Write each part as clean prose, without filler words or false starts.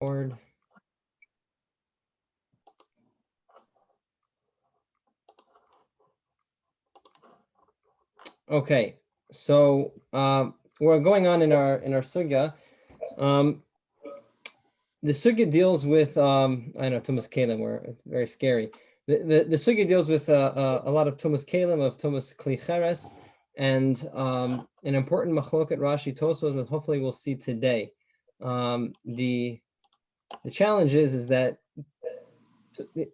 Board. Okay, so we're going on in our sugya. The sugya deals with I know tumas keilim were very scary. The sugya deals with a lot of tumas keilim, of tumas klei cheres, and an important machloket Rashi Tosafot that hopefully we'll see today. The challenge is that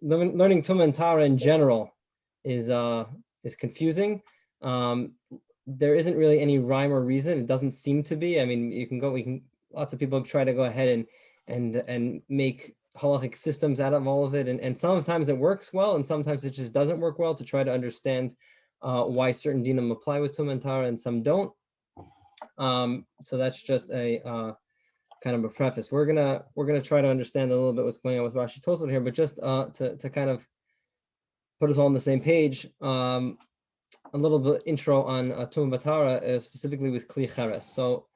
learning Tumah and Tara in general is confusing. There isn't really any rhyme or reason. It doesn't seem to be. I mean, lots of people try to go ahead and make halachic systems out of all of it, and sometimes it works well, and sometimes it just doesn't work well to try to understand why certain dinim apply with Tumah and Tara and some don't. So that's just a kind of a preface. We're gonna try to understand a little bit what's going on with Rashi Tosafot here, but just to kind of put us all on the same page, a little bit intro on Tumah Tara, specifically with klei cheres. So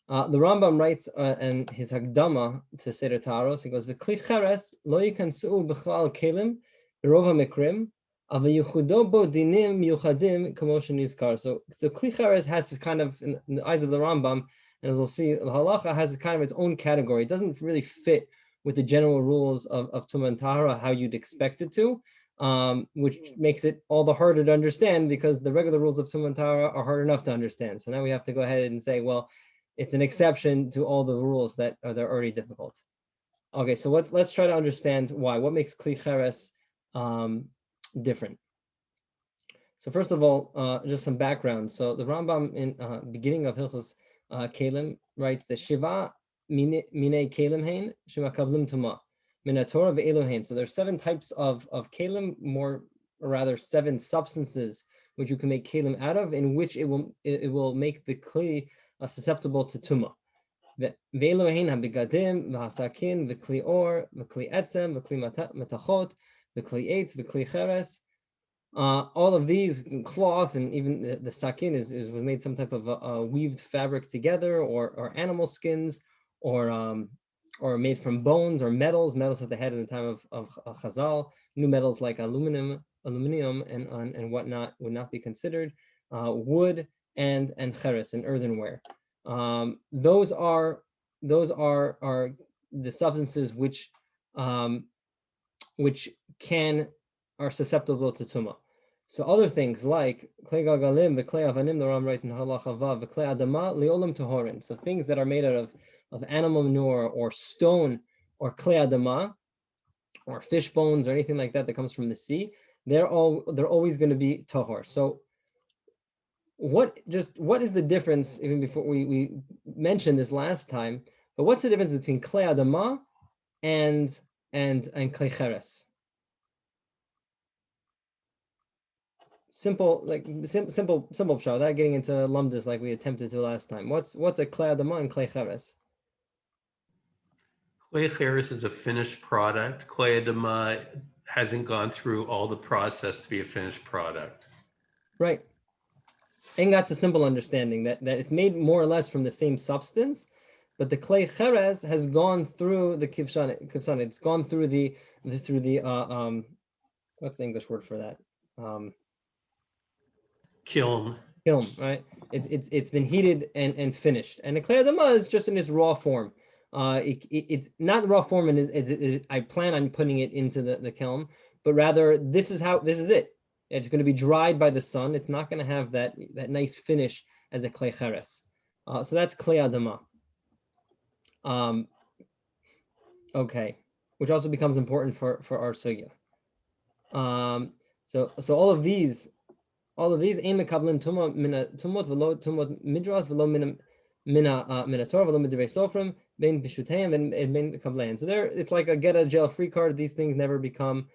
the Rambam writes in his Hagdama to Seder Taros, he goes, "Klei cheres lo yikansu b'chlal keilim b'rov hamikrim, aber yuchudo bo dinim yuchadim kamo shenizkar." So klei cheres has this kind of, in the eyes of the Rambam, and as we'll see, the halacha has kind of its own category. It doesn't really fit with the general rules of Tumah and Tahara, how you'd expect it to, which makes it all the harder to understand because the regular rules of Tumah and Tahara are hard enough to understand. So now we have to go ahead and say, well, it's an exception to all the rules that are already difficult. Okay, so let's try to understand why. What makes klei cheres different? So first of all, just some background. So the Rambam in beginning of Hilchos keilim writes that Shiva minei keilim hein shema kavlim tuma min Torah ve'elohein. So there's 7 types of keilim, more or rather 7 substances which you can make keilim out of, in which it will make the klei susceptible to tuma. Ve'elohein habigadim v'hasakin v'klei or v'klei etzem v'klei matachot v'klei eitz v'klei cheres. All of these, cloth, and even the sakin was made some type of weaved fabric together, or animal skins, or made from bones or metals at the head in the time of Chazal. New metals like aluminum and whatnot would not be considered. Wood and cheres and earthenware. Those are the substances which are susceptible to tuma. So other things like klei galgalim, the klei avanim, the Ram writes in halacha vav, the klei adama leolam tohorin. So things that are made out of animal manure or stone or klei adama or fish bones or anything like that comes from the sea, they're always going to be tahor. So what is the difference? Even before we mentioned this last time, but what's the difference between klei adama and klei cheres? Simple pshat, without getting into lumdus like we attempted to last time. What's a klei adama and klei cheres? Klei cheres is a finished product. Klei adama hasn't gone through all the process to be a finished product. Right. And that's a simple understanding that it's made more or less from the same substance, but the klei cheres has gone through the kivshan. It's gone through the what's the English word for that? Kiln, right? It's been heated and finished, and the klei adama is just in its raw form. It's not raw form, and I plan on putting it into the kiln, but rather this is it. It's going to be dried by the sun. It's not going to have that nice finish as a klei cheres. So that's klei adama. Okay, which also becomes important for our sugya. So all of these aim mekablim tuma mina tumot v'lo tumot midras v'lo mina Torah v'lo midrei sofrim ben b'shuteim and ben kablein. So it's like a get out of jail free card. These things never become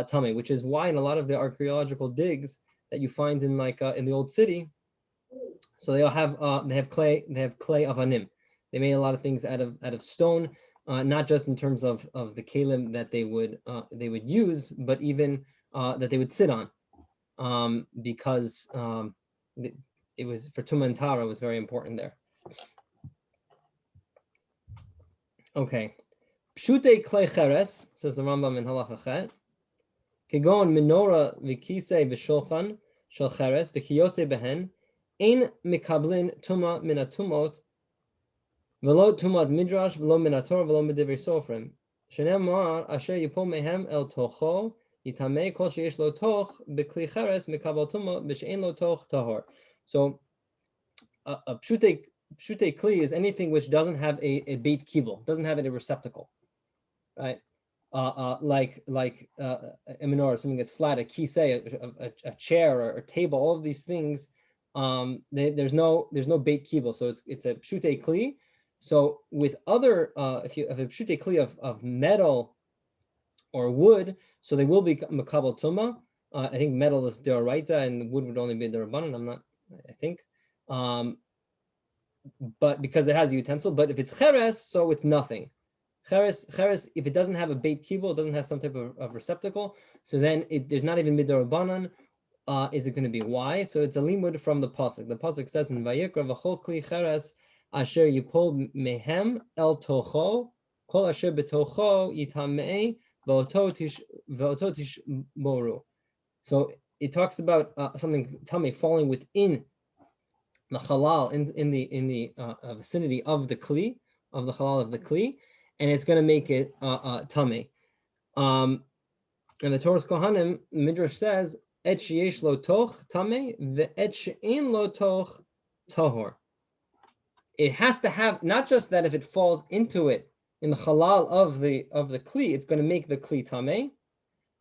tummy, which is why in a lot of the archaeological digs that you find in the old city, so they have klei avanim. They made a lot of things out of stone, not just in terms of the keilim that they would use, but even that they would sit on. Because it was for Tumah and Tara, was very important there. Okay, Pshutei klei cheres, says the Rambam in Halacha Chet. Kegon menorah v'kisei v'shulchan shel cheres v'kiyote behen ein mikablin tuma min atumot v'lo tumat midrash v'lo min haTorah v'lo midivrei sofrim shenemar asher yipol mehem el tocho yitamei kol sheyesh lo toch b'kli cheres mikabel tuma v'she'ein lo toch tahor. So a pshutei kli is anything which doesn't have a beit kibul, doesn't have a receptacle, right? Like a menorah, something that's flat, a kisei, a chair or a table, all of these things, there's no beit kibul, so it's a pshutei kli. So with other, if you have a pshutei kli of metal or wood, so they will be makabel tuma. I think metal is d'oraita and wood would only be d'rabbanan. I think. But because it has a utensil, but if it's cheres, so it's nothing. Cheres, if it doesn't have a beit kibul, it doesn't have some type of receptacle, so then there's not even midorabanan. Is it going to be why? So it's a limud from the pasuk. The pasuk says in Vayikra v'chol kli cheres asher yipol mehem el tocho kol asher betocho yitamei v'oto tishboru. So it talks about something tummy falling within the halal in the vicinity of the kli, of the halal of the kli, and it's going to make it tummy. And the Torah's Kohanim Midrash says et sheyesh lo toch tummy ve'et she'ein lo toch tahor. It has to have not just that if it falls into it in the halal of the kli, it's going to make the kli tummy,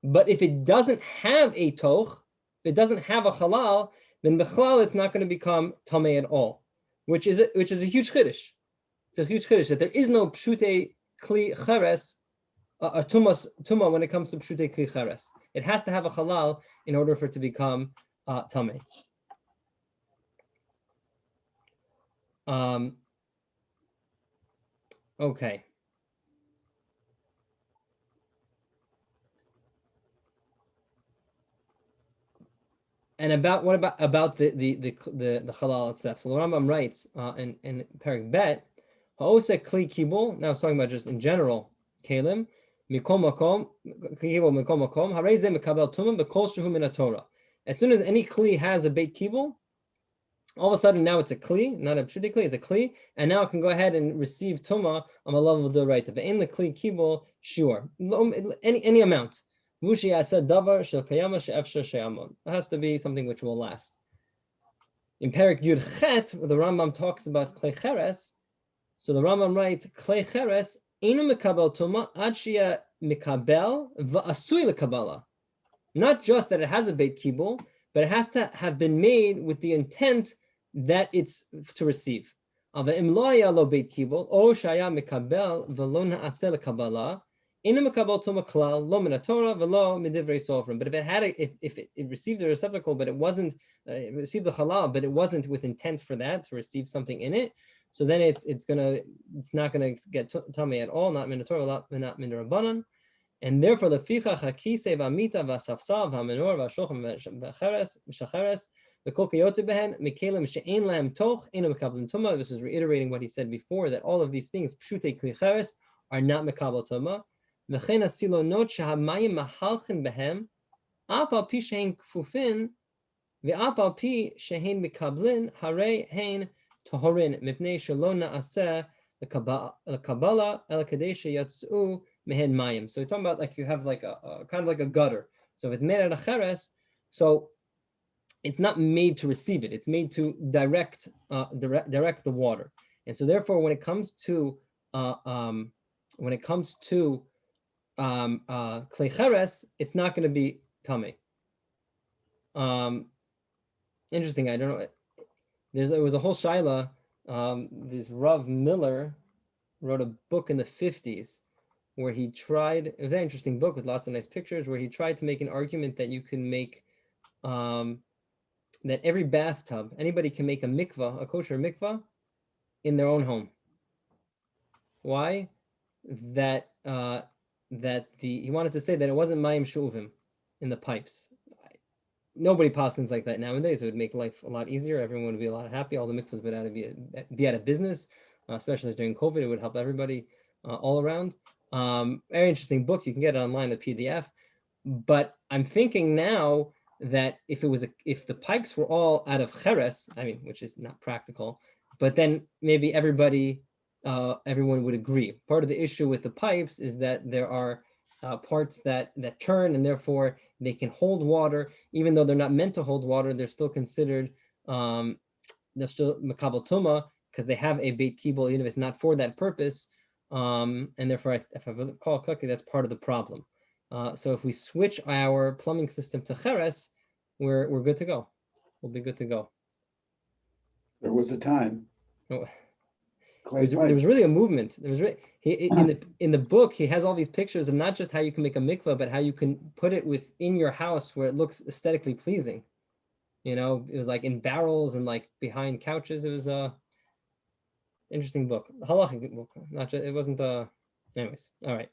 but if it doesn't have a toch, if it doesn't have a halal, then b'chlal it's not going to become tamei at all, which is a huge chiddush. It's a huge chiddush that there is no pshutei kli cheres, a tuma when it comes to pshutei kli cheres. It has to have a halal in order for it to become tamei. Okay. And what about the halal itself? So the Rambam writes in Perek Bet, ha'osek kli kibul. Now it's talking about just in general keilim. Mikol makom kli kibul mikol makom harei ze mekabel tumah b'kol shehu min haTorah. As soon as any kli has a beit kibul, all of a sudden now it's a kli, not a pshutei kli, it's a kli, and now it can go ahead and receive tumah on a level of the right. Ve'en lekli kibul shiur, any amount. It has to be something which will last. In Perek Yud Chet, where the Rambam talks about klei cheres, so the Rambam writes, klei cheres einu mekabel tuma ad sheyeh mekabel v'asui lekabala. Not just that it has a beit kibul, but it has to have been made with the intent that it's to receive. Ve'im lo haya lo beit kibul, o shaya mekabel v'lo na'aseh lekabala. But if it had if it received a receptacle, but it wasn't it received the halal, but it wasn't with intent for that to receive something in it, so then it's not gonna get tummy at all, not min haTorah, not min rabbanan, and therefore the fichach hakisei v'amita v'asafsav v'amenor v'ashochem v'cheres v'shacheres v'kol keiyote behen mekeilim she'ein lahem toch einu mekabel tumah. This is reiterating what he said before, that all of these things pshutei kli cheres are not mekabel tumah. וכן הסילונות שהמים מהלכים בהם, אף על פי שהן כפופין, ואף על פי שהן מקבלין, הרי הן טהורין, מפני שלא נעשה לקבלה, אלא כדי שיצאו מהן מים. So we're talking about like you have like a kind of like a gutter. So if it's made out of cheres, so it's not made to receive it. It's made to direct the water. And so therefore, when it comes to klei cheres, it's not going to be tamei. Interesting. I don't know. There was a whole shaila. This Rav Miller wrote a book in the 50s where he tried, a very interesting book with lots of nice pictures, where he tried to make an argument that you can make, that every bathtub, anybody can make a mikvah, a kosher mikvah, in their own home. Why? He wanted to say that it wasn't mayim shuvim in the pipes. Nobody passes like that nowadays. It would make life a lot easier. Everyone would be a lot happy. All the mikvahs would be out of business, especially during COVID. It would help everybody all around. Very interesting book. You can get it online, the PDF. But I'm thinking now that if the pipes were all out of cheres, I mean, which is not practical, but then maybe everyone would agree. Part of the issue with the pipes is that there are parts that turn, and therefore they can hold water, even though they're not meant to hold water. They're still considered they're still makabel tuma because they have a beit kibul, even if it's not for that purpose. And therefore, if I recall correctly, that's part of the problem. So if we switch our plumbing system to cheres, we're good to go. We'll be good to go. There was a time. Oh, Clay there was really a movement. There was in the book, he has all these pictures of not just how you can make a mikvah, but how you can put it within your house where it looks aesthetically pleasing. You know, it was like in barrels and like behind couches. It was a interesting book, halachic book. Not just, it wasn't. Anyways, all right.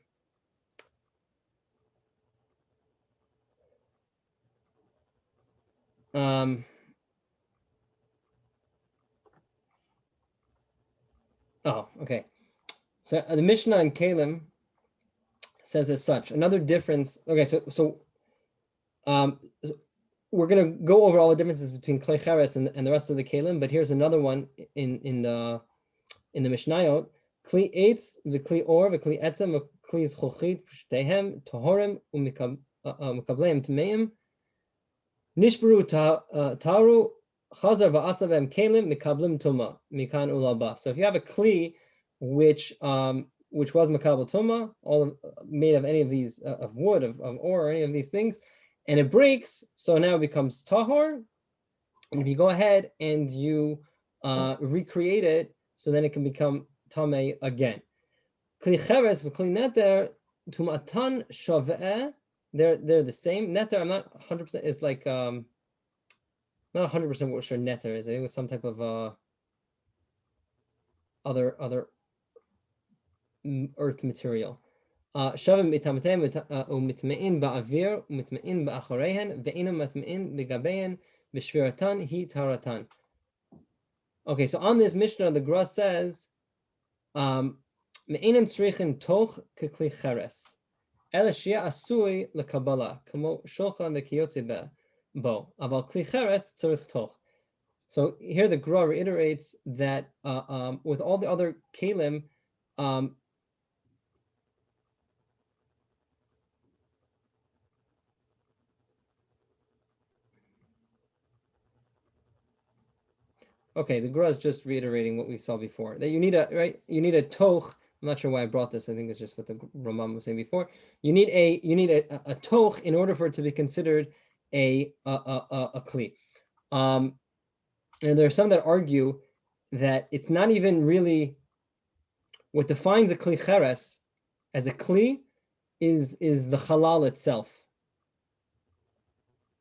Oh, okay. So the Mishnah in Keilim says as such. Another difference. Okay, so we're gonna go over all the differences between klei cheres and the rest of the keilim, but here's another one in the Mishnayot. Klei eitz v'klei or v'klei etzem v'klei zchochit p'shtehem tohorim u'mikableim tmeim nishbaru taru chazar va'asavem keilim mikablim tuma mikan ulaba. So if you have a klei which was makabel tuma, made of any of these of wood, of ore, or any of these things, and it breaks, so now it becomes tahor. And if you go ahead and you recreate it, so then it can become tamei again. Klei cheres v'klei neter tumatan shaveh. They're the same. Neter, I'm not 100%. It's like not 100% what sure neter is. It was some type of other earth material. Shavim mitamatem umitmein ba'avir umitmein ba'achoreihen ve'inam matmein begabein b'shviratan hi taratan. Okay, so on this Mishnah, the Gra says, me'inam tzrichin toch keklei cheres, ela shia asui lekabala kamo shochan v'kiyotze bo aval klei cheres tzrich toch. So here the Gra reiterates that with all the other keilim, okay, the Gra is just reiterating what we saw before. That you need a toch. I'm not sure why I brought this. I think it's just what the Ramam was saying before. You need a toch in order for it to be considered a klei. And there are some that argue that it's not even really what defines a klei cheres as a klei is the halal itself.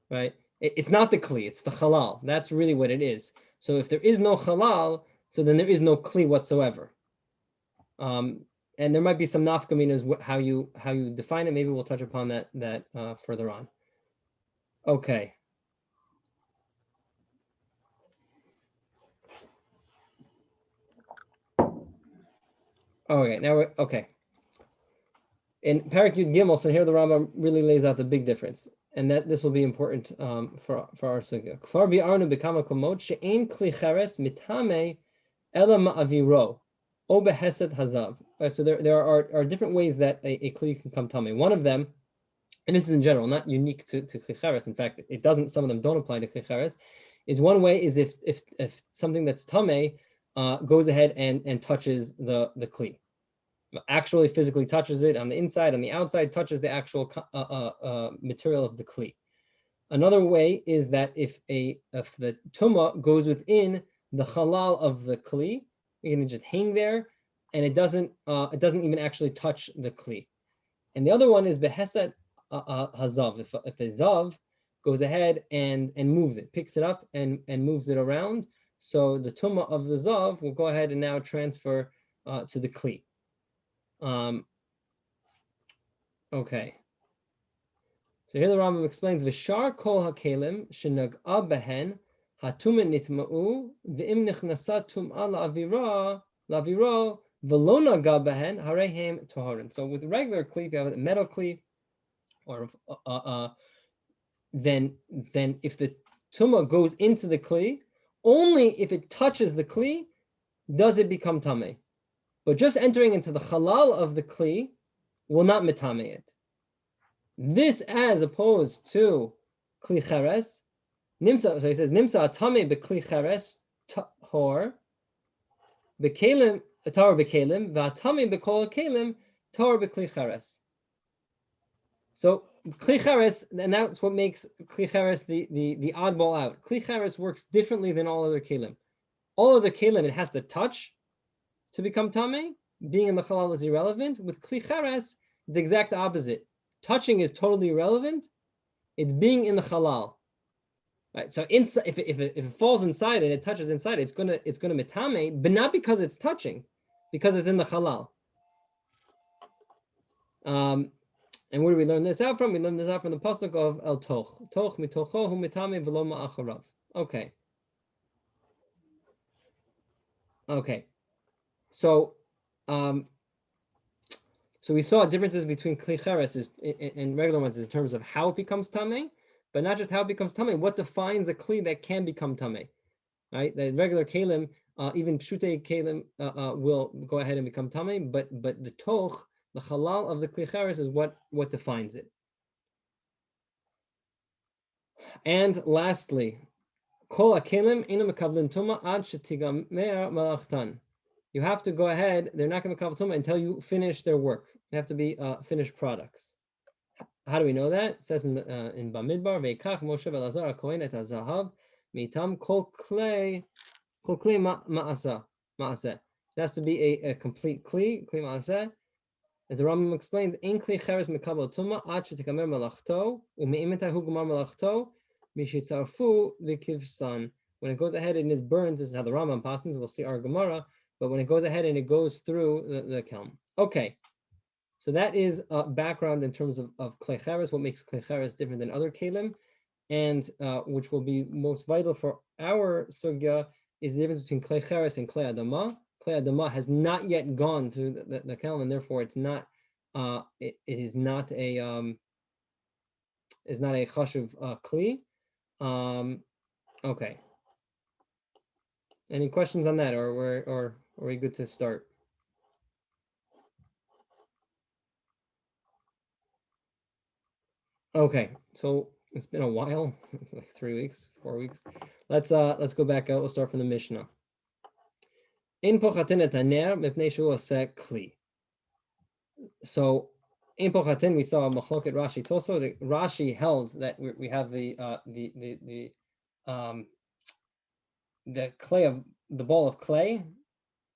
Right? It's not the klei, it's the halal. That's really what it is. So if there is no halal, so then there is no klei whatsoever. And there might be some nafkaminas how you define it. Maybe we'll touch upon that further on. Okay. Okay, now okay. In Parak Yud Gimel, so here the Rambam really lays out the big difference, and that this will be important for our sugya. Kfar bi'arnu b'kama komot she'ein klei cheres mitame ela ma'aviro o behesed hazav. So there are different ways that a klei can come tame. One of them, and this is in general, not unique to klei cheres. In fact, it doesn't. Some of them don't apply to klei cheres. Is one way is if something that's tame goes ahead and touches the klei. Actually physically touches it on the inside, on the outside, touches the actual material of the klei. Another way is that if the tuma goes within the halal of the klei, you can just hang there, and it doesn't even actually touch the klei. And the other one is behesed hazav. If a zav goes ahead and moves it, picks it up and moves it around, so the tuma of the zav will go ahead and now transfer to the klei. Okay. So here the Rambam explains v'shar kol hakelim shenag'a behen hatumen nitma'u v'im nichnasa tum'a la'aviro Velona gabahen harehem toharin. So with regular kli, if you have a metal kli, or then if the tuma goes into the kli, only if it touches the kli does it become tameh. But just entering into the halal of the kli will not metame it. This as opposed to kli cheres. Nimsa, so he says nimsa atame bekli cheres tahor bekeilim tahor bekeilim v'atame bekol keilim tahor bekli cheres. So kli cheres, and that's what makes kli cheres the oddball out. Kli cheres works differently than all other keilim. All other keilim, it has to touch to become tameh. Being in the halal is irrelevant. With kli cheres, it's the exact opposite. Touching is totally irrelevant. It's being in the halal. Right. So inside, if it falls inside and it touches inside, it's gonna metame, but not because it's touching, because it's in the halal. And where do we learn this out from? We learn this out from the pasuk of El Toch. Toch mitocho hu mitame v'lo ma'acharav. Okay. Okay. So, so we saw differences between kli cheres and regular ones in terms of how it becomes tameh, but not just how it becomes tameh. What defines a kli that can become tameh? Right. The regular keilim, even pshutei keilim, will go ahead and become tameh, but the toch, the halal of the kli cheres, is what defines it. And lastly, kol keilim ina mekavlin tuma ad shetigamer malachtan. You have to go ahead. They're not going to mekavl tuma until you finish their work. They have to be finished products. How do we know that? It says in Bamidbar, veikach Moshe v'Elazar hakohen et hazahav mitam kol klei ma'aseh. It has to be a complete klei ma'aseh. As the Rambam explains, ein klei cheres mekabel tuma ad shetikamer malachto u'me'imetai hu gemar malachto mishitzarfu v'kivsan. When it goes ahead and is burned, this is how the Rambam passes. We'll see our Gemara, but when it goes ahead and it goes through the kiln. Okay, so that is background in terms of klei cheres, what makes klei cheres different than other keilim, and which will be most vital for our sugya is the difference between klei cheres and klei adama. Klei adama has not yet gone through the kiln, and therefore it's not it is not a chashuv kli. Okay. Any questions on that, or are we good to start? Okay, so it's been a while. It's like 3 weeks, 4 weeks. Let's go back out. We'll start from the Mishnah. In pochatin et haner mipnei shu oseh kli. So in pochatin we saw machloket Rashi Tosafot. Rashi held that we have the clay of the ball of clay.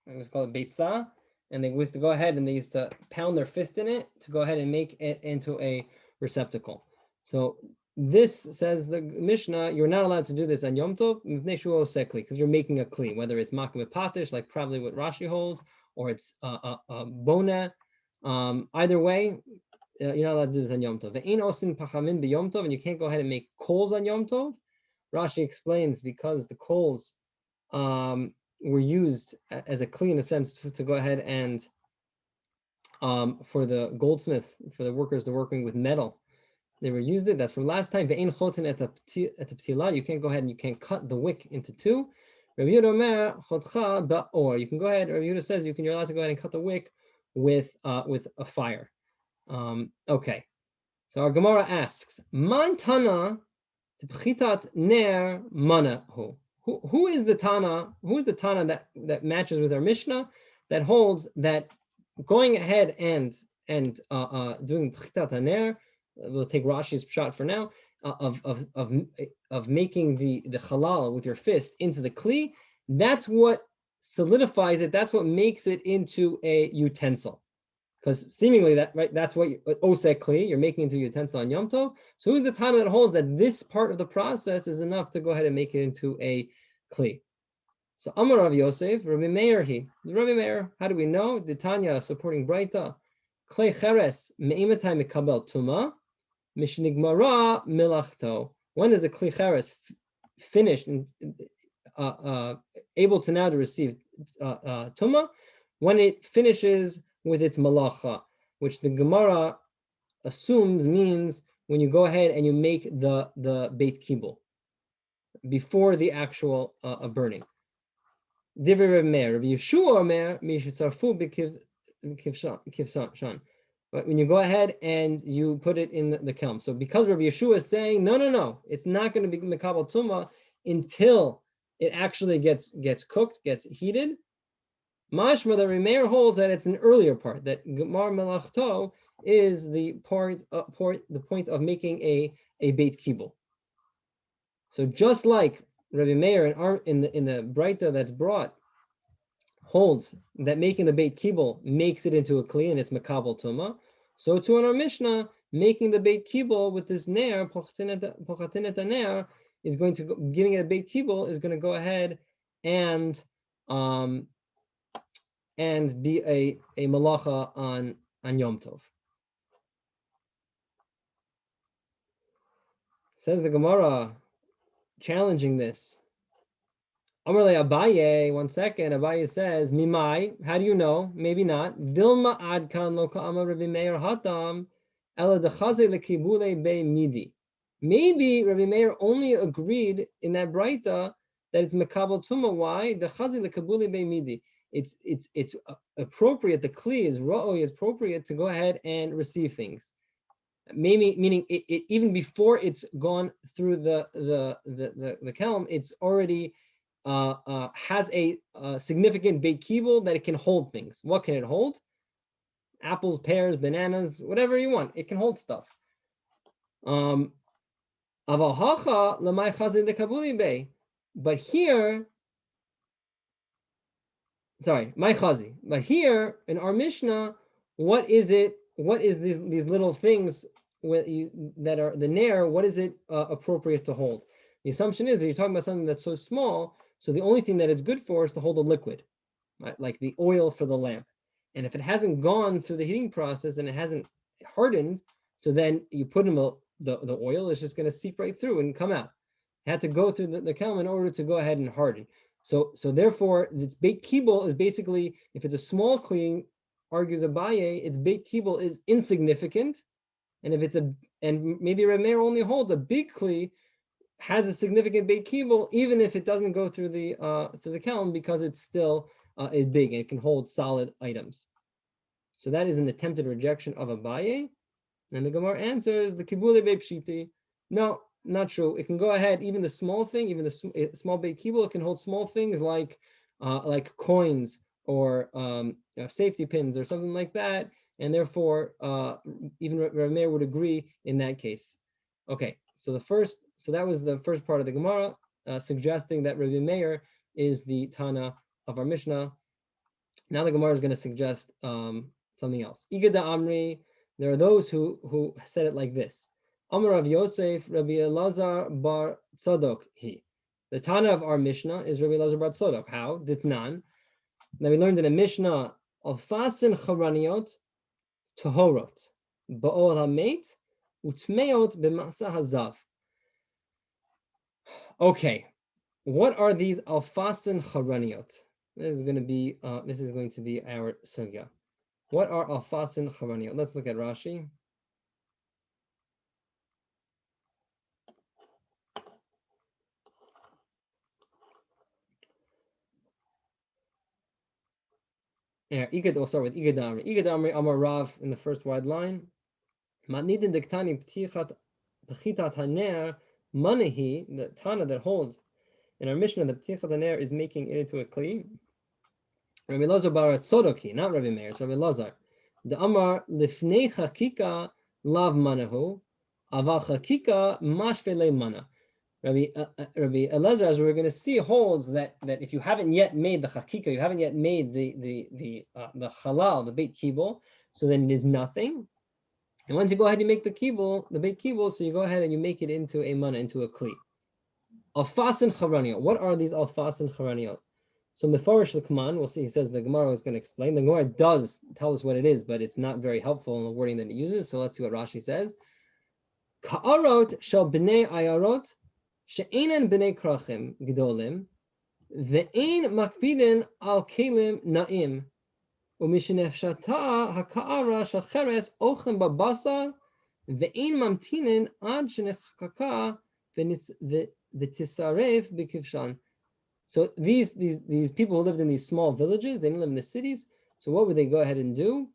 It was called Beitza, and they used to go ahead and they used to pound their fist in it to go ahead and make it into a receptacle. So this says the Mishnah, you're not allowed to do this on Yom Tov because you're making a kli, whether it's makam patish, like probably what Rashi holds, or it's bona. Either way, you're not allowed to do this on Yom Tov. Ve'ein osin pachamin b'Yom Tov, and you can't go ahead and make coals on Yom Tov. Rashi explains because the coals were used as a kli in a sense to go ahead and for the goldsmiths, for the workers that are working with metal, they were used it. That's from last time. Ve'ein chotin et ptila, you can't go ahead and you can't cut the wick into two. Rabbi Yehuda omer chotcha ba'or, you can go ahead. Rabbi Yehuda says you're allowed to go ahead and cut the wick with a fire. Okay, so our Gemara asks, Man tana t'pchitat ner mana hu. Who is the Tana? Who is the Tana that matches with our Mishnah that holds that going ahead and doing Pchitat Haner, we'll take Rashi's shot for now, of making the halal with your fist into the kli, that's what solidifies it. That's what makes it into a utensil. Because seemingly that's what oseh kli, you're making into a utensil on Yom Tov. So who's the Tana that holds that this part of the process is enough to go ahead and make it into a kli? So Amar Rav Yosef, Rabbi Meir Rabbi Meir, how do we know? The Tanya supporting Breita, klei cheres me'imatai mekabel tuma, mishnigmara milachto. When is the klei cheres finished and able to now to receive tuma? when it finishes with its malacha, which the Gemara assumes means when you go ahead and you make the beit kibul before the actual burning. Divrei Reb Meir, Rabbi Yeshua Omer, mishitzarfu b'kivshan. But when you go ahead and you put it in the kelm. So because Rabbi Yeshua is saying, no, it's not going to be mekabel tuma until it actually gets cooked, gets heated. Mashma, the Rabbi Meir holds that it's an earlier part, that Gemar Melachto is the point of making a beit kibul. So just like Rabbi Meir in the Breita that's brought holds that making the beit kibul makes it into a kli and it's mekabel tuma, so too in our Mishnah, making the beit kibul with this ner pochatinet ner is going to giving it a beit kibul is going to go ahead and be a malacha on Yom Tov. Says the Gemara, challenging this. Amarle Abaye, 1 second. Abaye says, Mimai, how do you know? Maybe not. Dilma adkan lo ka'ama Rabbi Meir hatam, ela dechaze lekibule be midi. Maybe Rabbi Meir only agreed in that Breita that it's mekabel tuma. Why? Dechaze lekibule be midi. It's appropriate. The kli is ra'oi, is appropriate to go ahead and receive things. Maybe meaning it even before it's gone through the kelm, it's already has a significant beit kibul that it can hold things. What can it hold? Apples, pears, bananas, whatever you want. It can hold stuff. But here, sorry, my chazi. But here in our Mishnah, what is it? What is these little things that are the ner? What is it appropriate to hold? The assumption is that you're talking about something that's so small, so the only thing that it's good for is to hold a liquid, right? Like the oil for the lamp. And if it hasn't gone through the heating process and it hasn't hardened, so then you put in the oil, it's just going to seep right through and come out. It had to go through the kelm in order to go ahead and harden. So therefore, its beit kibul is basically, if it's a small kli, argues Abaye, its beit kibul is insignificant, and if it's and maybe Reb Meir only holds a big kli has a significant beit kibul, even if it doesn't go through the kelm, because it's still is big and it can hold solid items. So that is an attempted rejection of Abaye, and the Gemara answers the kibule be pshiti. No, not true. It can go ahead, even the small thing, even the small beit kibul, it can hold small things like coins or safety pins or something like that, and therefore even Reb Meir would agree in that case. Okay, so that was the first part of the Gemara, suggesting that Rabbi Meir is the Tana of our Mishnah. Now the Gemara is going to suggest something else. Igada Amri, there are those who said it like this. Amar of Yosef, Rabbi Elazar bar Tzadok he. The Tana of our Mishnah is Rabbi Elazar bar Tzadok. How? Ditnan. Now we learned in a Mishnah, alfasin charaniot tohorot ba'ol hamet utmeot b'masa hazav. Okay, what are these alfasin charaniot? This is going to be our sugya. What are alfasin charaniot? Let's look at Rashi. Yeah, we'll start with Igad Amri. Igad Amri Amar Rav in the first wide line. Matnidin diktani p'chitat haner manehi, the Tana that holds in our Mishnah, the p'tichat haner is making it into a kli. Rabbi Elazar bar Tzodoki, not Rabbi Meir, it's Rabbi Elazar. The Amar lifnei chakika lav manahu, aval chakika mashvele mana. Rabbi Elazar, as we're going to see, holds that if you haven't yet made the chakika, you haven't yet made the halal, the beit kibul, so then it is nothing. And once you go ahead and make the beit kibul, so you go ahead and you make it into a mana, into a kli. Alfasin charaniot. What are these alfasin charaniot? So Mefarish L'Kman, we'll see. He says the Gemara is going to explain. The Gemara does tell us what it is, but it's not very helpful in the wording that it uses. So let's see what Rashi says. Ka'arot shel b'nei ayarot. She'enan b'nei krachim gdolim, ve'ein makpidin al keilim na'im, ומשנפשטה הקערה של cheres אוכלים בבשר ואין ממתינין עד שנחקקה ותשרף בכבשן. So these people who lived in these small villages, they didn't live in the cities. So what would they go ahead and do?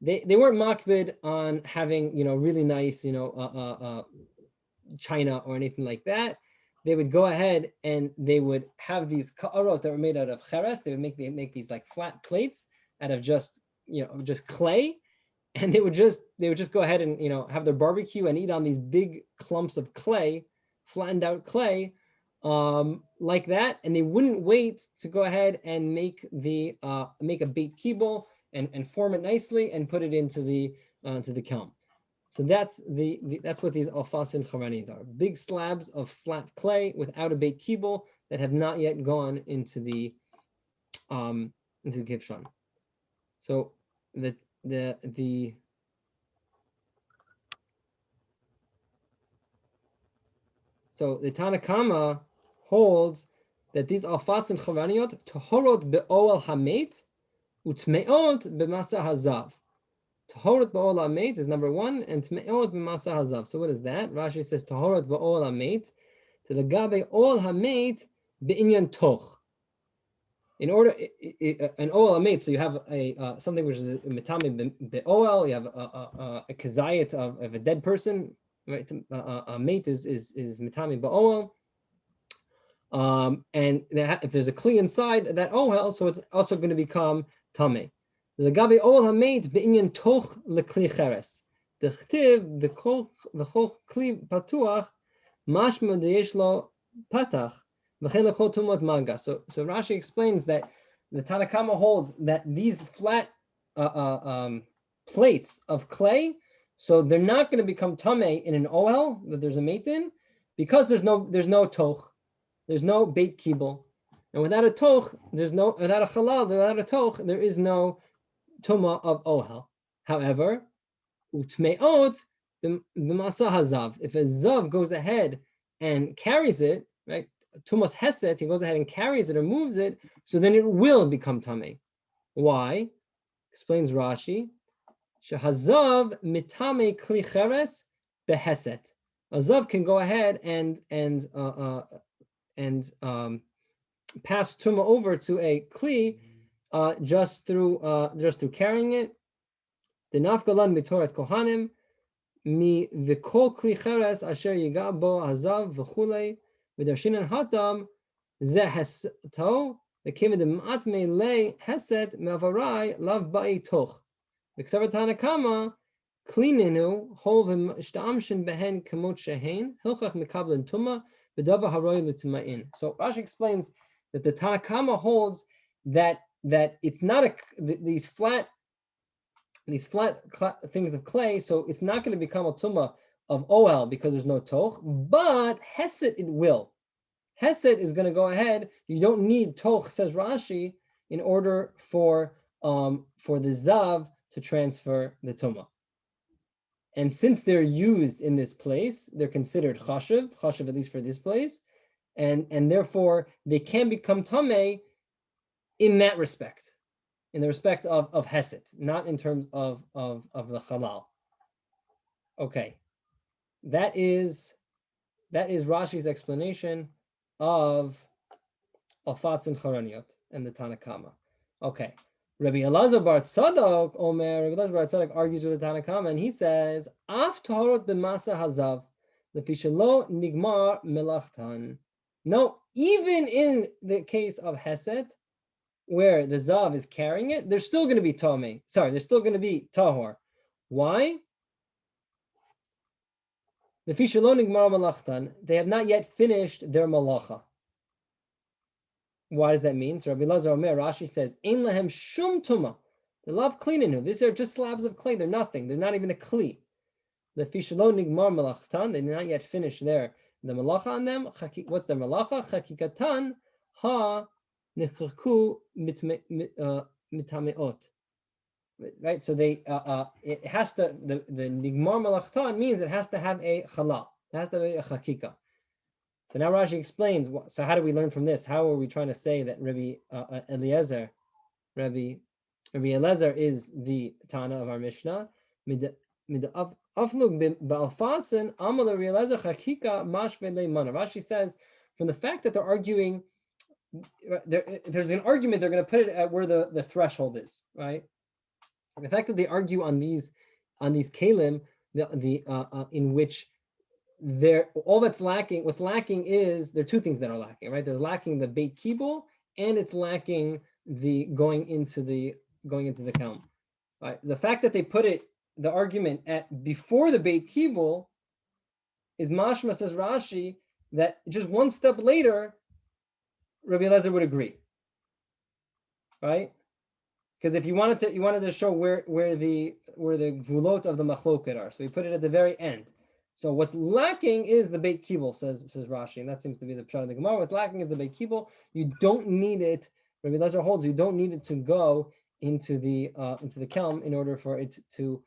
They weren't makbid on having, really nice, china or anything like that. They would go ahead and they would have these ka'arot that were made out of cheres. They would make these like flat plates out of just clay, and they would just go ahead and have their barbecue and eat on these big clumps of clay, flattened out clay, like that. And they wouldn't wait to go ahead and make a beit kibble and form it nicely and put it into the kiln. So that's what these alfasin charaniot are. Big slabs of flat clay without a beit kibble that have not yet gone into the kibshan. So the Tanakama holds that these alfasin charaniot tahorot be'oel hamet utmeot b'masa hazav. Tahorot ba'ol hamet is number one, and tmeot b'masa hazav. So what is that? Rashi says tahorot ba'ol hamet to the gabe ol hamet be'inyan toch. In order an oel hamet, so you have a something which is mitami be'oel. You have a kazayat of a dead person, right? A mate is mitami ba'oel. And if there's a klei inside that ohel, so it's also going to become tameh. The gabi ohel hamet be'inyan toch leklei cheres. The chtiv v'chol klei patuach mashma deyesh lo patach v'chen lechol tumat maga. So Rashi explains that the Tanakama holds that these flat plates of clay, so they're not going to become tameh in an ohel that there's a mate in, because there's no toch. There's no beit kibble, and without a toch, without a halal, without a toch, there is no tuma of ohel. However, utmeot b'masa hazav. If a zav goes ahead and carries it, right, tumas heset, he goes ahead and carries it or moves it, so then it will become tameh. Why? Explains Rashi. Shehazav mitame klei cheres beheset. A zav can go ahead and pass tuma over to a klei just through carrying it. The nafgalan mitorat kohanim mi v'kol klei cheres asher yiga bo hazav v'chulei v'darshinan hatam zeh hesto v'kim demat meilei heset me'avarai lav ba'i toch v'ksav Tanakama klininu hol v'shtamshin behen kamot shehen hilchach mekablen tuma. So Rashi explains that the Tanakama holds that it's not these flat things of clay, so it's not going to become a tuma of ohel because there's no toch, but heset it will. Heset is going to go ahead. You don't need toch, says Rashi, in order for the zav to transfer the tuma. And since they're used in this place, they're considered chashiv at least for this place, and therefore they can become tameh in that respect, in the respect of heset, not in terms of the halal. Okay, that is Rashi's explanation of alfasin charaniot and the Tanakama. Okay. Rabbi Elazar bar Tzadok argues with the Tanakama, and he says, "Af tahorot b'masa hazav, lefishalo nigmar melachtan." No, even in the case of Heset, where the zav is carrying it, there's still going to be tameh. There's still going to be tahor. Why? Lefishalo nigmar melachtan. They have not yet finished their malacha. What does that mean? So Rabbi Elazar Omer, Rashi says, "Ein lahem shum tuma." They love klininu. These are just slabs of clay. They're nothing. They're not even a klei. Lefi shelo nigmar malachtan. They did not yet finish the malacha on them. What's their malacha? Chakikatan ha nechurku mitameot. Right. So it has to the nigmar malachtan means it has to have a chala. It has to be a chakika. So now Rashi explains, so how do we learn from this? How are we trying to say that Rabbi Eliezer, Rabbi Rabbi Eliezer is the Tana of our Mishnah. Rashi says, from the fact that they're arguing, there's an argument, they're going to put it at where the threshold is, right? The fact that they argue on these keilim, in which all that's lacking, what's lacking is, there are two things that are lacking, right? There's lacking the beit kibul, and it's lacking the going into the kelm. Right? The fact that they put the argument at before the beit kibul is mashma, says Rashi, that just one step later, Rabbi Eliezer would agree, right? Because if you wanted to show where the gvulot of the machloket are, so we put it at the very end. So what's lacking is the beit kibul, says Rashi, and that seems to be the pshat of the Gemara. What's lacking is the beit kibul. You don't need it. Rabbi Eliezer holds you don't need it to go into the kelm in order for it to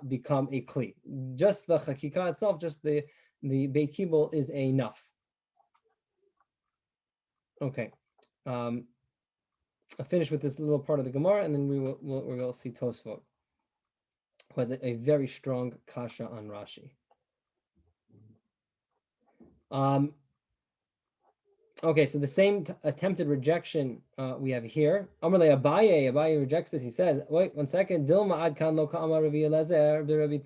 become a klei. Just the chakika itself, just the beit kibul is enough. Okay. I'll finish with this little part of the Gemara, and then we'll see Tosafot, who has a very strong kasha on Rashi. Okay, so the same attempted rejection we have here. Amarle Abaye rejects this. He says, "Wait 1 second. Dilma ad kan lo ka'amar Rabbi Eliezer b'Rabbi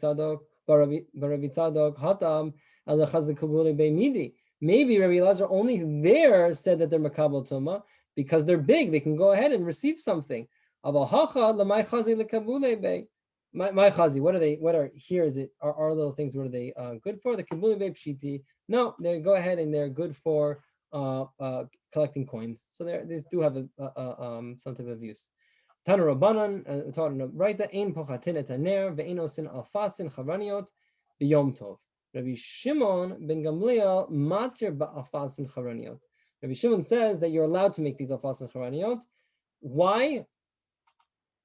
Tzadok hatam al chaz lekabule beimidi." Maybe Rabbi Eliezer only there said that they're makabel tuma because they're big. They can go ahead and receive something. Aval hacha l'may chazi lekabule be. My chazi, what are here? Is it our little things? What are they good for? The kabule be pshiti. No, they go ahead and they're good for collecting coins. So these do have some type of use. Tana Rabbanan taught in the right that ein pochatin et haner ve'ein osin alfasin charaniot b'yom tov. Rabbi Shimon ben Gamliel matir ba'alfasin charaniot. Rabbi Shimon says that you're allowed to make these alfasin charaniot. Why?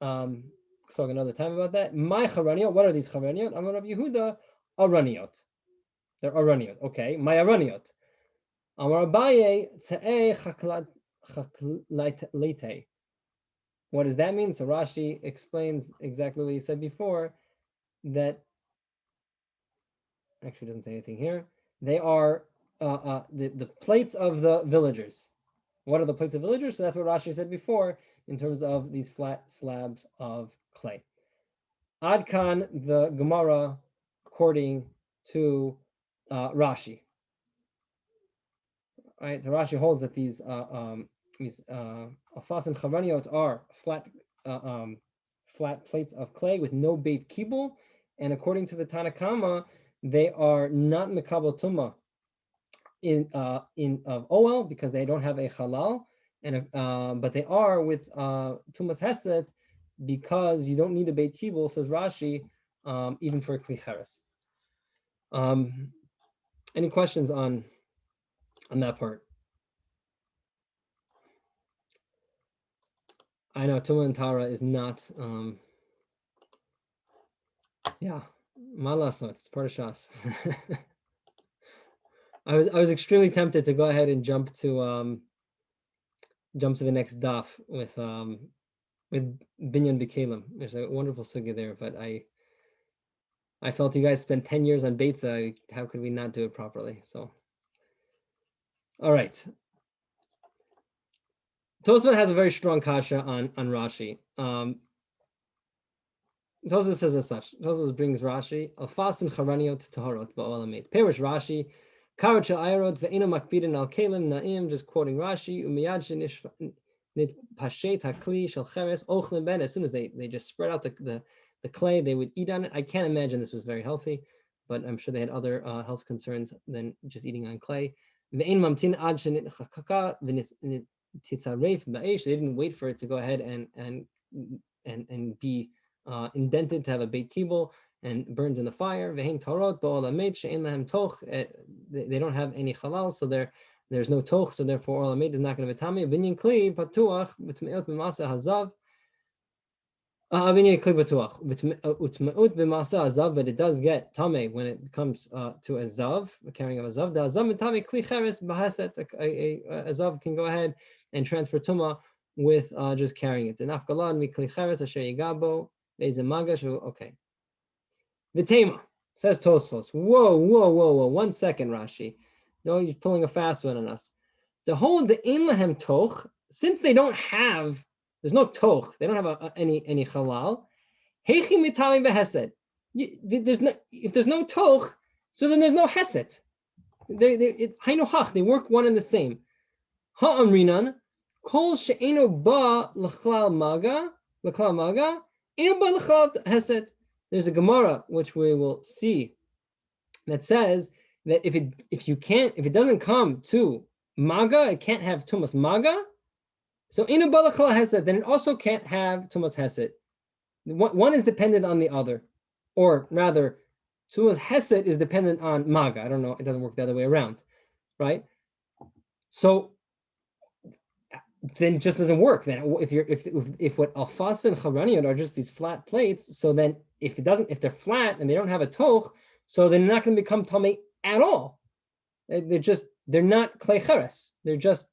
Talk another time about that. My charaniot. What are these charaniot? Amar Rabbi Yehuda araniot. They're araniot. Okay. My araniot. Amar Abaye tse'eh chaklate. What does that mean? So Rashi explains exactly what he said before, that actually doesn't say anything here. They are the plates of the villagers. What are the plates of villagers? So that's what Rashi said before in terms of these flat slabs of clay. Adkan, the Gemara, according to Rashi. All right, so Rashi holds that these alfasin charaniot are flat plates of clay with no beit kibul, and according to the Tanakama, they are not mekabel tuma of oel because they don't have a halal, and but they are with tumas hesed because you don't need a beit kibul, says Rashi, even for a klei cheres. Any questions on that part? I know Tuma and Tara is not malasot, it's part of Shas. I was extremely tempted to go ahead and jump to the next daf with binyan b'keilim. There's a wonderful sugya there, but I felt you guys spent 10 years on Beitza. How could we not do it properly? So, all right. Tosafot has a very strong kasha on Rashi. Tosafot says as such. Tosafot brings Rashi alfasin charaniot taharot ba'olamid. Perish Rashi karat shel ayarot ve'ino makbidin al keilim na'im. Just quoting Rashi umiyad shenit pashet hakli shel cheres ochlin ben. As soon as they just spread out the clay, they would eat on it. I can't imagine this was very healthy, but I'm sure they had other health concerns than just eating on clay. Ve'in mamtin ad shenit chakaka v'nit tisaref ba'esh. They didn't wait for it to go ahead and be indented to have a beit kibul and burned in the fire. Ve'hein tarot ba'olamed she'en lahem toch. They don't have any halal, so there's no toch, so therefore olamed is not going to be tamei. Binyan klei patuach b'tmeot b'masa hazav. Binyan klei patuach utmeot b'masa hazav, but it does get tamei when it comes to a zav, a carrying of a zav. The hazav tamei klei cheres b'haset. A zav can go ahead and transfer tuma with just carrying it. Enough galad mi klei cheres asher yigabo be'ezeh magash. Okay. V'tema says Tosfos. Whoa. 1 second, Rashi. No, you're pulling a fast one on us. The whole the ein lahem toch, since they don't have, there's no toch, they don't have any halal. Heichi mitami behesed. There's no, if there's no toch, so then there's no hesed. They work one and the same. Ha'amrinan kol she'eno ba l'chlal maga eno ba l'chlal hesed. There's a Gemara which we will see that says that if it doesn't come to maga, it can't have tumas maga. So eno ba l'chlal hesed, then it also can't have tumas hesed. One is dependent on the other, or rather, tumas hesed is dependent on maga. I don't know; it doesn't work the other way around, right? So then it just doesn't work. Then if what alfasin and charaniot are just these flat plates, so then if they're flat and they don't have a toch, so they're not going to become tamei at all. They're not klei cheres. They're just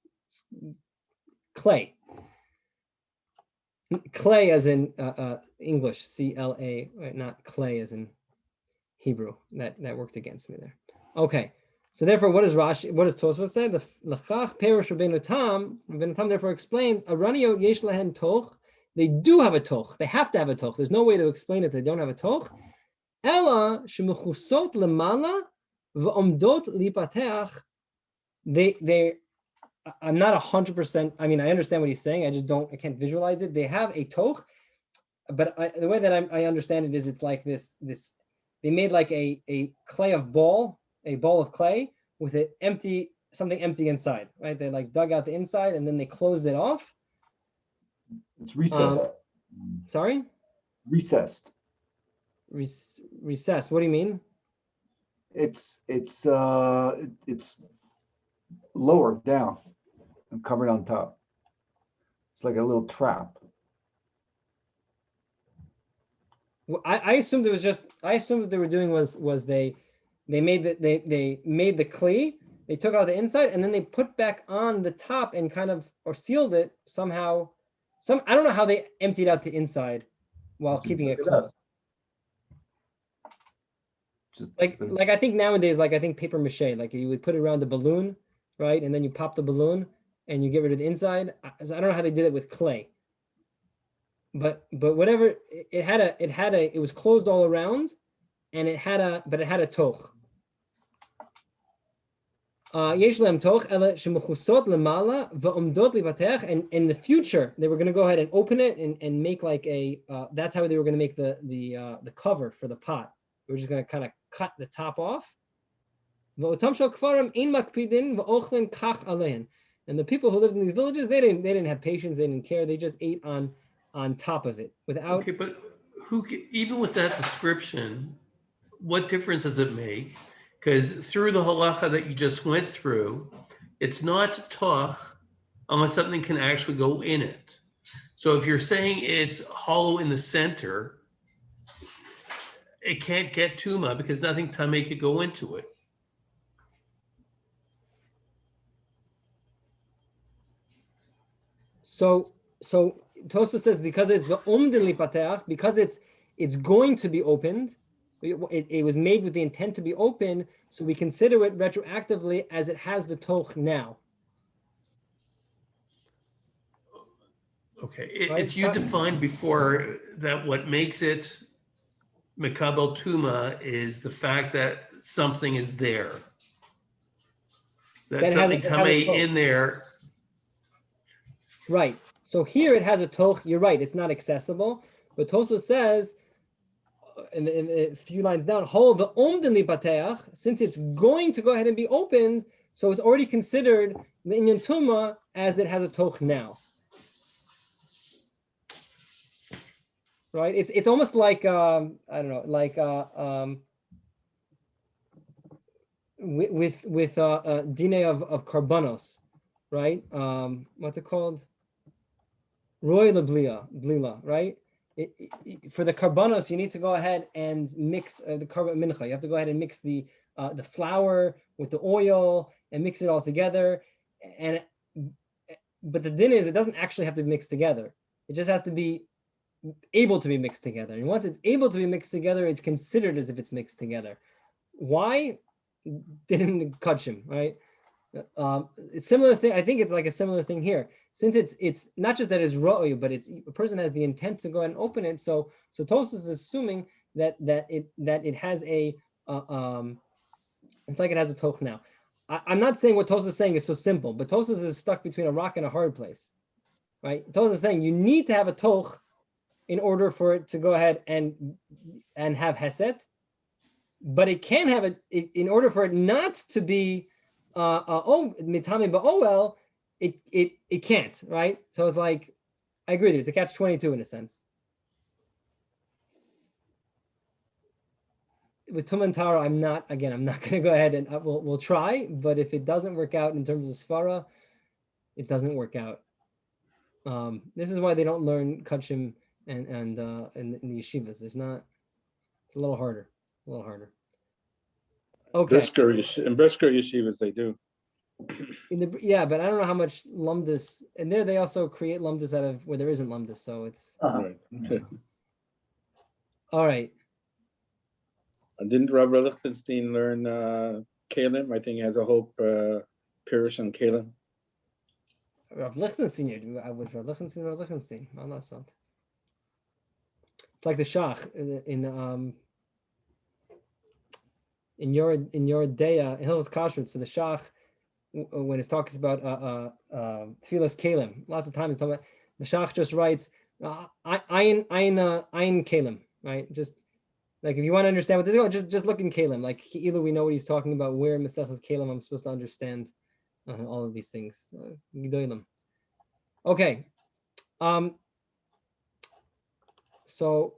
klei. Klei as in English, C-L-A, right? Not klei as in Hebrew. That worked against me there. Okay. So therefore, what does Tosfos say? The Lachach Perush Rabbeinu Tam therefore explains, Charaniot yesh lahen toch. They do have a toch. They have to have a toch. There's no way to explain it. They don't have a toch. Ela shemechusot lemala v'omdot lipateach. They. I'm not 100%. I mean, I understand what he's saying. I can't visualize it. They have a toch, but the way that I understand it is, it's like this. They made like a clay of ball. A ball of clay with something empty inside, right? They like dug out the inside and then they closed it off. It's recessed. Sorry? Recessed. Recessed. What do you mean? It's lower down and covered on top. It's like a little trap. Well, I assumed it was just. I assumed what they were doing was they made the klei, they took out the inside, and then they put back on the top and kind of, or sealed it somehow. I don't know how they emptied out the inside while keeping it closed. Like I think nowadays, like I think paper mache, like you would put it around the balloon, right? And then you pop the balloon and you get rid of the inside. I don't know how they did it with clay. But whatever, it was closed all around, and it had a toch. And in the future they were going to go ahead and open it and make like that's how they were going to make the cover for the pot. They were just going to kind of cut the top off. And the people who lived in these villages, they didn't have patience, they didn't care, they just ate on top of it without. Okay, but even with that description, what difference does it make? Because through the halacha that you just went through, it's not toch unless something can actually go in it. So if you're saying it's hollow in the center, it can't get tuma because nothing tamei could go into it. So Tosafot says because it's ve'omdin lipateach, because it's going to be opened. It was made with the intent to be open, so we consider it retroactively as it has the toch now. Okay, it's you defined before that what makes it mekabel tuma is the fact that something is there. That something tamei in there. Right. So here it has a toch. You're right. It's not accessible. But Tosafot says, in a few lines down, the omden lipateach, since it's going to go ahead and be opened, so it's already considered the inyan tuma as it has a toch now. Right? It's almost like I don't know, like with dine of karbanos, right? What's it called? Roy blila, right? For the karbanos, you need to go ahead and mix the karban mincha. You have to go ahead and mix the flour with the oil and mix it all together. And but the din is it doesn't actually have to be mixed together. It just has to be able to be mixed together. And once it's able to be mixed together, it's considered as if it's mixed together. Why? Didn't kachim, right? It's similar thing. I think it's like a similar thing here. Since it's not just that it's ro'yu, but it's a person has the intent to go ahead and open it. So Tosfos is assuming that it has a it's like it has a toch now. I'm not saying what Tosfos is saying is so simple, but Tosfos is stuck between a rock and a hard place, right? Tosfos is saying you need to have a toch in order for it to go ahead and have hesed, but it can have it in order for it not to be mitami ba'oel, it can't, right? So it's like, I agree with you, it's a catch-22 in a sense. With tumat tara, I'm not going to go ahead and we'll try, but if it doesn't work out in terms of svara, it doesn't work out. This is why they don't learn kachim and in the yeshivas. It's a little harder. Okay. In Brisker yeshivas, they do. Yeah, but I don't know how much lumdus, and there they also create lumdus out of where there isn't lumdus, so it's Right. all right. Didn't Rabbi Lichtenstein learn keilim? I think he has a whole pirish on keilim. Rav Lichtenstein, I would Rav Lichtenstein. Allah salt. It's like the shach in your daya in Hills Kashrut. So the shach, when it talks about tefillas keilim, lots of times talking about, the shach just writes ayin keilim, right? Just like if you want to understand what this is, just look in keilim. Like either we know what he's talking about, where in Maseches Keilim I'm supposed to understand all of these things. Okay. So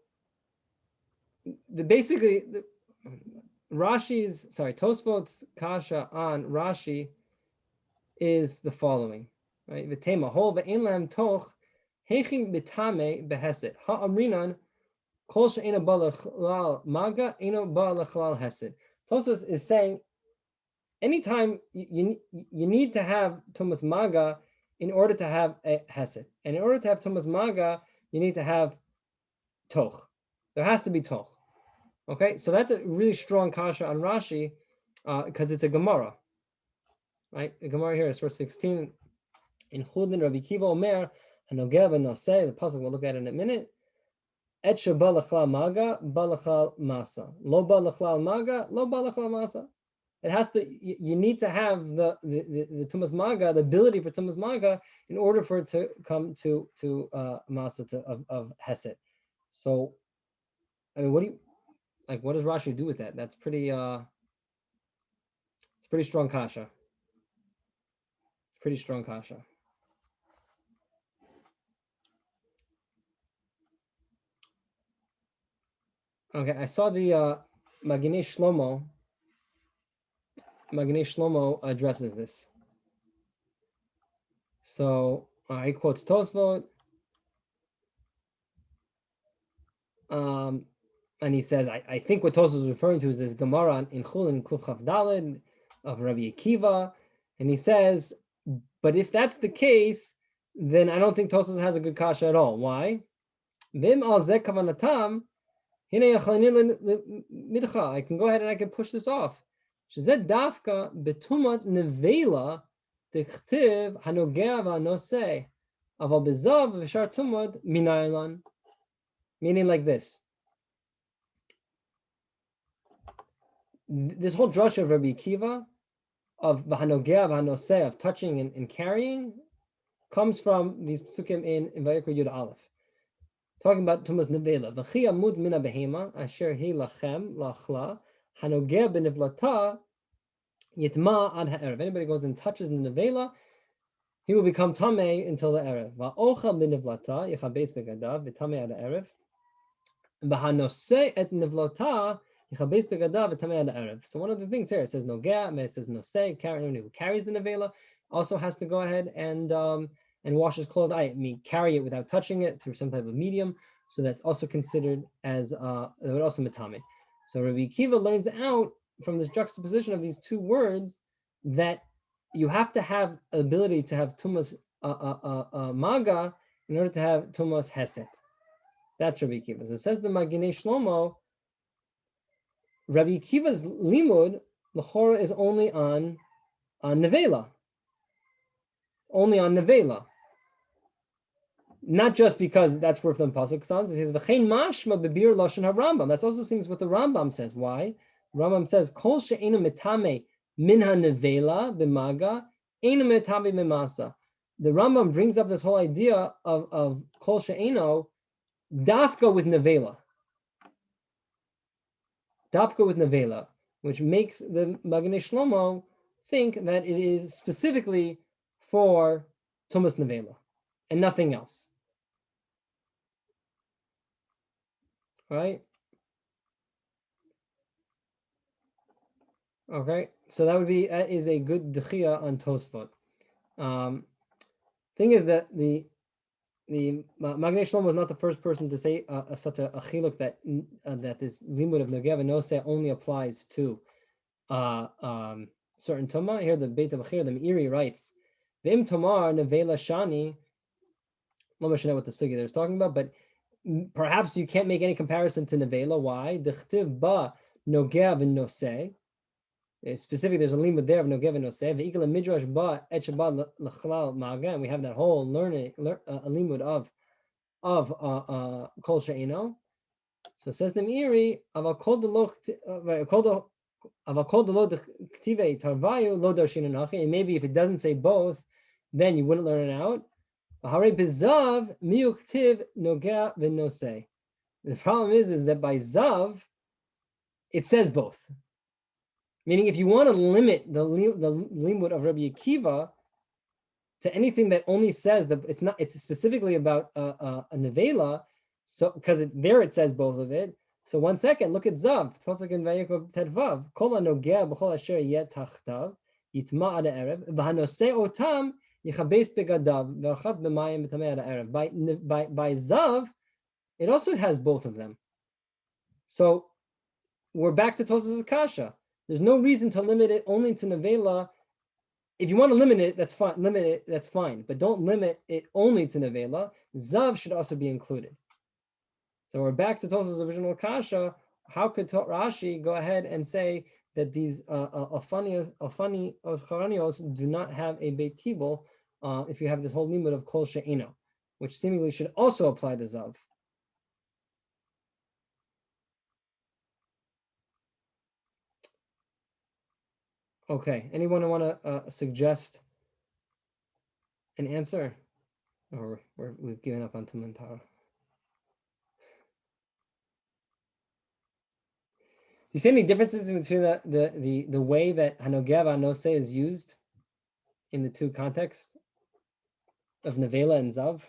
Tosfot's kasha on Rashi is the following, right? V'tema hol ve'en lam toch hechin b'tamei beheset ha'amrinan kol she'ena ba l'chlal maga ena ba l'chlal hesed. Tosfos is saying anytime you need to have tumas maga in order to have a hesed, and in order to have tumas maga you need to have toch. There has to be toch. Okay, so that's a really strong kasha on Rashi because it's a Gemara, right? The Gemara here is verse 16. In Chulin Rabbi Kiva Omer Hanogeh v'noseh. The pasuk we'll look at in a minute. Et sheba l'chlal maga, ba l'chlal masa. Lo ba l'chlal maga, lo ba l'chlal masa. It has to. You need to have the tumas maga, the ability for tumas maga, in order for it to come to masa of hesed. So, I mean, what does Rashi do with that? That's pretty it's pretty strong kasha. It's pretty strong kasha. Okay, I saw the Maginei Shlomo. Maginei Shlomo addresses this. So he quotes Tosfot. And he says, I think what Tosfos is referring to is this Gemara in Chulin Kuf Chaf Daled of Rabbi Akiva. And he says, but if that's the case, then I don't think Tosfos has a good kasha at all. Why? Vim al zeh kavanatam, hine yachlanin midcha. I can go ahead and I can push this off. Shezeh dafka betumat nevela tichtiv hanogea v'anoseh aval bezav v'shar tumat minaylan. Meaning like this. This whole drasha of Rabbi Akiva of v'hanogea v'hanoseh, of touching and carrying, comes from these psukim in Vayikra Yud Aleph, talking about tumas nevela. V'chi amud mina behema asher hi lachem lachla hanogea b'nevlata yitma ad ha'erev. Anybody goes and touches the nevela, he will become tamei until the erev. Va'ochel b'nevlata yichabes begadav v'tamei ad ha'erev. V'hanoseh et nevlata. So one of the things here, it says nogea, and it says noseh, who carries the nevela also has to go ahead and wash his clothes. I mean, carry it without touching it through some type of medium. So that's also considered as also mitame. So Rabbi Akiva learns out from this juxtaposition of these two words that you have to have ability to have tumas maga in order to have tumas heset. That's Rabbi Akiva. So it says the Maginei Shlomo, Rabbi Akiva's limud, l'chora, is only on nevela. Only on nevela. Not just because that's where the pasuk sounds. It says v'chein mashma bebir lashon haRambam. That also seems what the Rambam says. Why? Rambam says kol she'ena mitame min ha-nevela b'maga ena mitame b'masa. The Rambam brings up this whole idea of kol she'eno dafka with nevela. Dafka with nevela, which makes the Maginei Shlomo think that it is specifically for tumas nevela and nothing else. Right? Okay, so that is a good dechia on Tosafot. Thing is that the Magnei Shlomo was not the first person to say such a chiluk that this limud of Nogev and Noseh only applies to certain tuma. Here the Beitza B'chir, the Meiri writes, "V'im tomar nevela shani." Not much know what the sugi there is talking about, but perhaps you can't make any comparison to nevela. Why? D'chtiv ba Nogev and Noseh. Specifically, there's a limud there of Nogev and Noseh. Ve'ikal midrash ba et shabbat l'chlal maga, and we have that whole a limud of kol she'eno. So says the Meiri, aval kol delo k'tivei tarvayu lo darshin anachi. And maybe if it doesn't say both, then you wouldn't learn it out. Harei bezav miyuktiv Nogev v'Noseh. The problem is that by zav, it says both. Meaning, if you want to limit the limud of Rabbi Akiva to anything that only says that it's specifically about a nevela, so because there it says both of it. So 1 second, look at Zav. Tosafot and Vayikra Tedvav. Kol hanogea b'chol asher yet tachtav yitma ad ha'erev v'hanoseh otam yichabes begadav v'archatz b'mayim b'tamei ad ha'erev. By Zav, it also has both of them. So we're back to Tosafot's kasha. There's no reason to limit it only to nevela. If you want to limit it, that's fine. Limit it, that's fine. But don't limit it only to nevela. Zav should also be included. So we're back to Tosafot's original kasha. How could Rashi go ahead and say that these alfani charaniot do not have a beit kibul if you have this whole limit of kol she'eno, which seemingly should also apply to zav? Okay, anyone want to suggest an answer? Or we've given up on Tumantara? Do you see any differences between the way that Hanogev Anoseh is used in the two contexts of Nevela and Zav?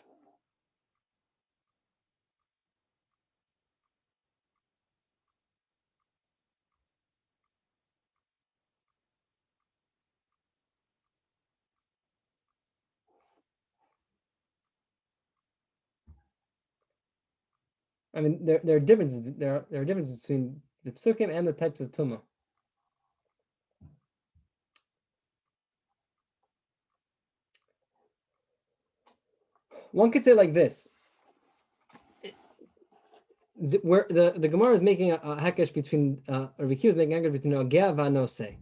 I mean, there are differences. There are differences between the psukim and the types of tumah. One could say like this: where the Gemara is making a hekesh between Rabbi Akiva is making a hekesh between Nogev and Noseh.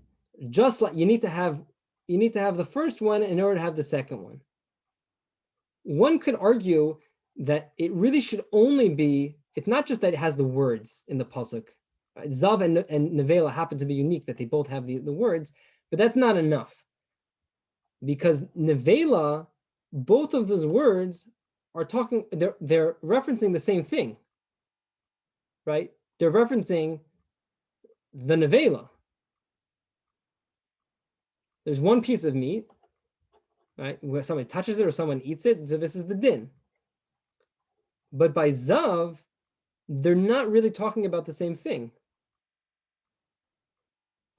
Just like you need to have the first one in order to have the second one. One could argue that it really should only be. It's not just that it has the words in the pasuk. Zav and Nevela happen to be unique, that they both have the words, but that's not enough. Because Nevela, both of those words are talking, they're referencing the same thing, right? They're referencing the Nevela. There's one piece of meat, right, where somebody touches it or someone eats it, so this is the din. But by Zav, they're not really talking about the same thing.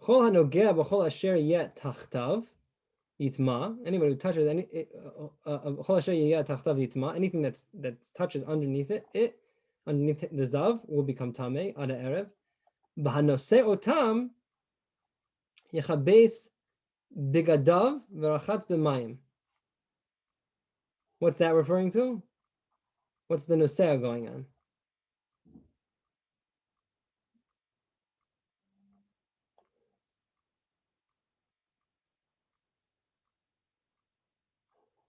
Chol hanogea b'chol asher yet tachtav yitma. Anybody who touches chol asher yet tachtav yitma, anything that touches underneath it, underneath the zav, will become tamei ad ha'erev. B'hanoseh otam yechabes bigadav v'rachatz b'mayim. What's that referring to? What's the nosea going on?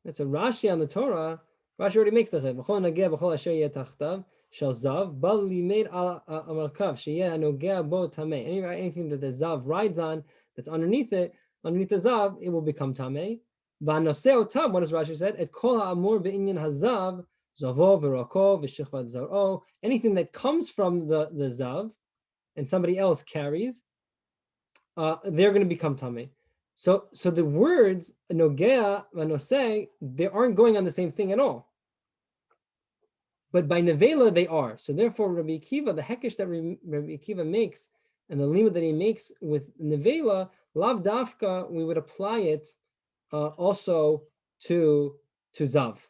It's a Rashi on the Torah. Rashi already makes the chayv. B'chol nageh b'chol asher yeh tachtav shel zav bal limeid al amarkav sheyeh nogeh bo tamei. Anything that the zav rides on that's underneath the zav, it will become tamei. V'anoseh otam. What does Rashi said? Et kol ha'amur be'inyan hazav zavo v'roko v'shichvat zaro. Anything that comes from the zav and somebody else carries, they're going to become tamei. So the words nogea vanosei, they aren't going on the same thing at all. But by nevela they are. So therefore, Rabbi Akiva, the hekesh that Rabbi Akiva makes and the limud that he makes with nevela, lav dafka, we would apply it also to zav.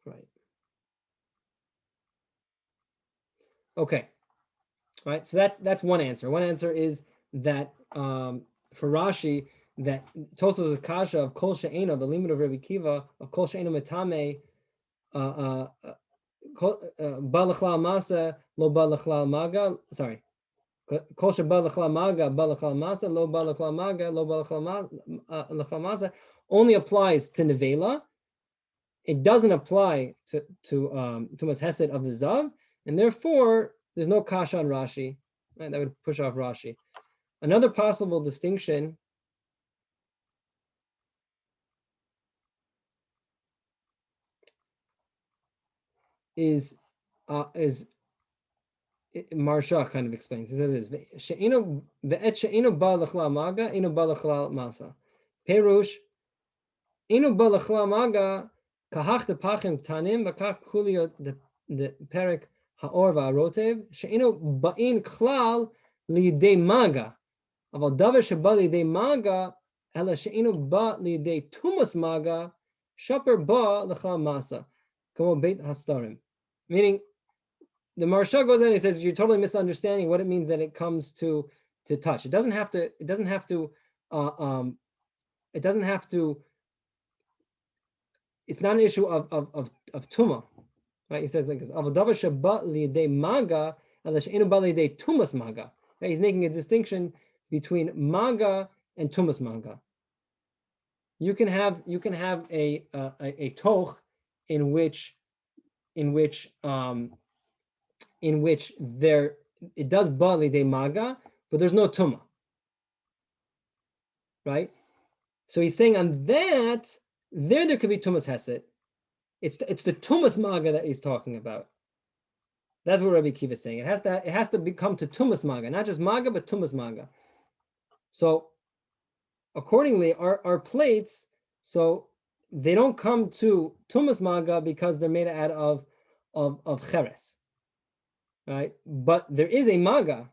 Right. Okay. All right. So that's one answer. One answer is that for Rashi, that Tosafos kasha of kol she'ena, the limit of Rabbi Akiva of kol she'ena metame, ba l'chlal masa lo ba l'chlal maga. Sorry, kol she'ba l'chlal maga ba l'chlal masa lo ba l'chlal maga lo ba l'chlal masa only applies to nevela. It doesn't apply to tumas hesed of the zav, and therefore there's no kasha on Rashi. Right? That would push off Rashi. Another possible distinction is Marsha kind of explains. He says this: she'ino ve'et she'ino ba l'chlal maga, ino ba l'chlal masa. Perush ino ba l'chlal maga kahach de pachim tanim v'kach kuliot the perek haor va'arotev she'ino ba'in klal li'idei maga. Aval davar sheba li'idei maga ela she'ino ba li'idei tumas maga shaper ba l'chlal masa. Kamo beit hastarim. Meaning, the Marsha goes in and he says you're totally misunderstanding what it means that it comes to touch. It doesn't have to. It doesn't have to. It's not an issue of tuma, right? He says like this: Avadavar sheba li'idei maga ela she'enu ba li'idei tumas maga. He's making a distinction between maga and tumas maga. You can have a toch in which there it does ba li'idei maga, but there's no tuma, right? So he's saying on that there could be tumas hesed. It's the tumas maga that he's talking about. That's what Rabbi Akiva is saying. It has to become to tumas maga, not just maga but tumas maga. So accordingly, our plates, so they don't come to tumas maga because they're made out of cheres. Right, but there is a maga.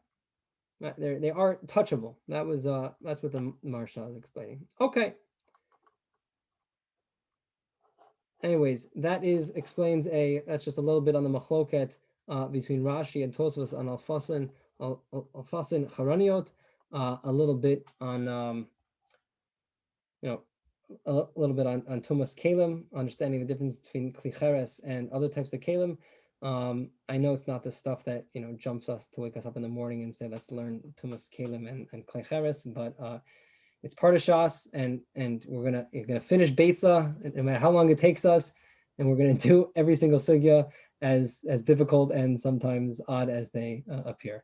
Right? They are touchable. That's what the Marsha is explaining. Okay. Anyways, that's just a little bit on the machloket between Rashi and Tosafot on alfasin, charaniot, a little bit on a little bit on tumas keilim, understanding the difference between klei cheres and other types of keilim. I know it's not the stuff that jumps us to wake us up in the morning and say let's learn tumas keilim and klei cheres, but it's part of Shas, and you're gonna finish Beitza no matter how long it takes us, and we're gonna do every single sugya as difficult and sometimes odd as they appear.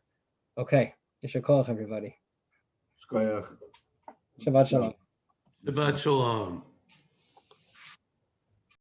Okay, Yesher koach everybody. Shkoyach. Shabbat shalom. Shabbat shalom.